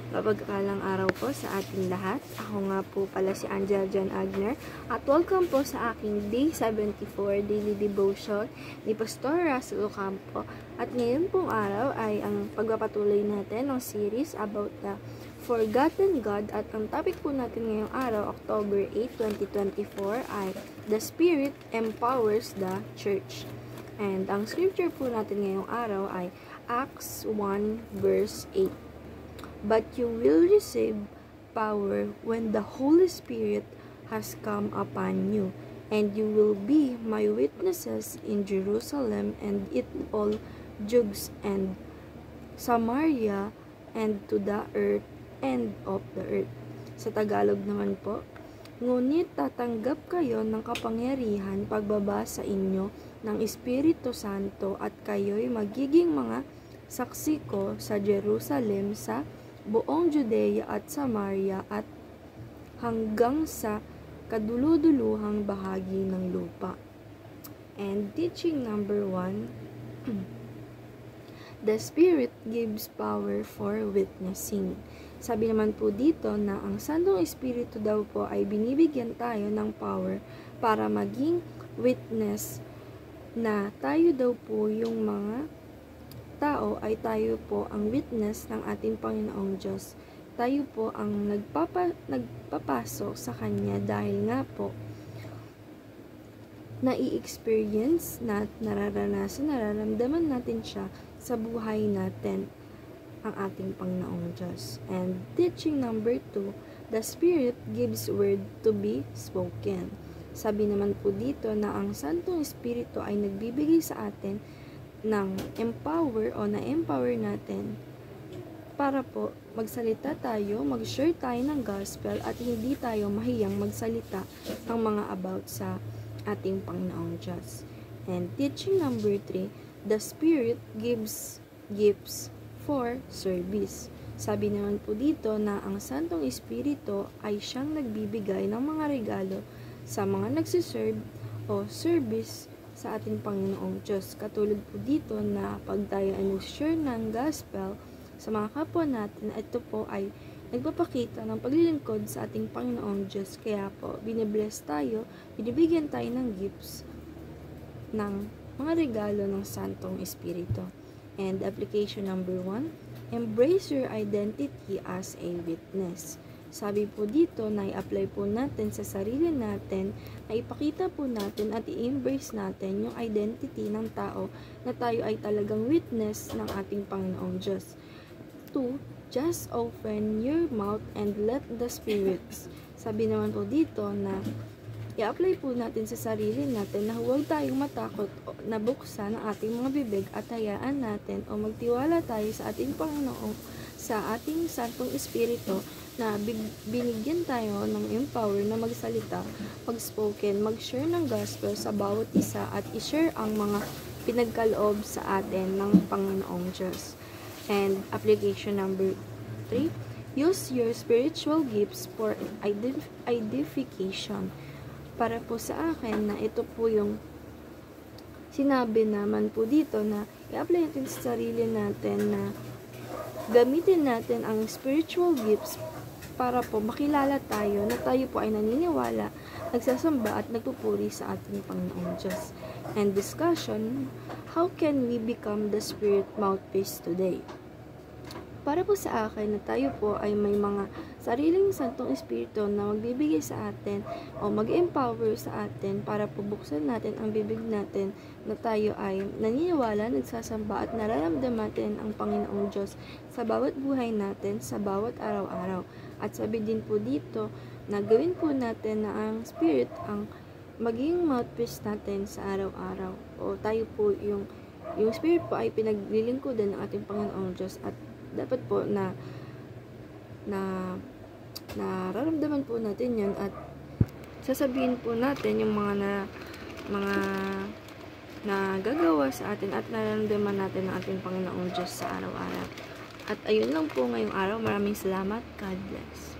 Mapagpalang araw po sa ating lahat. Ako nga po pala si Angela Jan Agner at welcome po sa aking Day 74 Daily Devotion ni Pastor Russell Ocampo. At ngayon pong araw ay ang pagpapatuloy natin ng series about the Forgotten God at ang topic po natin ngayong araw, October 8, 2024 ay The Spirit Empowers the Church. And ang scripture po natin ngayong araw ay Acts 1 verse 8. But you will receive power when the Holy Spirit has come upon you, and you will be my witnesses in Jerusalem and all Judea and Samaria and to the end of the earth. Sa Tagalog naman po, ngunit tatanggap kayo ng kapangyarihan pagbaba sa inyo ng Espiritu Santo at kayo'y magiging mga saksi ko sa Jerusalem, sa buong Judea at Samaria at hanggang sa kaduluduluhang bahagi ng lupa. And teaching number 1, the Spirit gives power for witnessing. Sabi naman po dito na ang Santong Espiritu daw po ay binibigyan tayo ng power para maging witness, na tayo daw po yung mga tao ay tayo po ang witness ng ating Panginoong Diyos. Tayo po ang nagpapasok sa Kanya dahil nga po nai-experience nararanasan, nararamdaman natin siya sa buhay natin, ang ating Panginoong Diyos. And teaching number 2, the Spirit gives word to be spoken. Sabi naman po dito na ang Santong Espiritu ay nagbibigay sa atin ng empower o na-empower natin para po magsalita tayo, mag-share tayo ng gospel at hindi tayo mahiyang magsalita ng mga about sa ating Panginoong Diyos. And teaching number 3, the Spirit gives gifts for service. Sabi naman po dito na ang Santong Espiritu ay siyang nagbibigay ng mga regalo sa mga nagsiserve o service sa ating Panginoong Diyos. Katulad po dito na pag tayo ay nag-share ng gospel sa mga kapwa natin, ito po ay nagpapakita ng paglilingkod sa ating Panginoong Diyos. Kaya po, binibless tayo, binibigyan tayo ng gifts ng mga regalo ng Santong Espiritu. And application number 1, embrace your identity as a witness. Sabi po dito na i-apply po natin sa sarili natin, na ipakita po natin at i-embrace natin yung identity ng tao na tayo ay talagang witness ng ating Panginoong Diyos. 2, just open your mouth and let the spirits. Sabi naman po dito na i-apply po natin sa sarili natin na huwag tayong matakot na buksan ang ating mga bibig at hayaan natin o magtiwala tayo sa ating Panginoon, sa ating Santong Espiritu, na binigyan tayo ng empower na magsalita, mag-spoken, mag-share ng gospel sa bawat isa at i-share ang mga pinagkaloob sa atin ng Panginoong Diyos. And application number 3, use your spiritual gifts for edification. Para po sa akin na ito po yung sinabi naman po dito na i-apply natin sa sarili natin, na gamitin natin ang spiritual gifts para po makilala tayo na tayo po ay naniniwala, nagsasamba at nagpupuri sa ating Panginoong Diyos. And discussion, how can we become the Spirit mouthpiece today? Para po sa akin na tayo po ay may mga sariling Santong Espiritu na magbibigay sa atin o mag-empower sa atin para po buksan natin ang bibig natin na tayo ay naniniwala, nagsasamba at nararamdaman natin ang Panginoong Diyos sa bawat buhay natin, sa bawat araw-araw. At sabi din po dito na gawin po natin na ang Spirit ang maging mouthpiece natin sa araw-araw. O tayo po yung Spirit po ay pinaglilingkudan ng ating Panginoong Diyos, at dapat po na nararamdaman po natin yan at sasabihin po natin yung mga nagagawa sa atin at nararamdaman natin ng ating Panginoong Diyos sa araw-araw. At ayun lang po ngayong araw. Maraming salamat. God bless.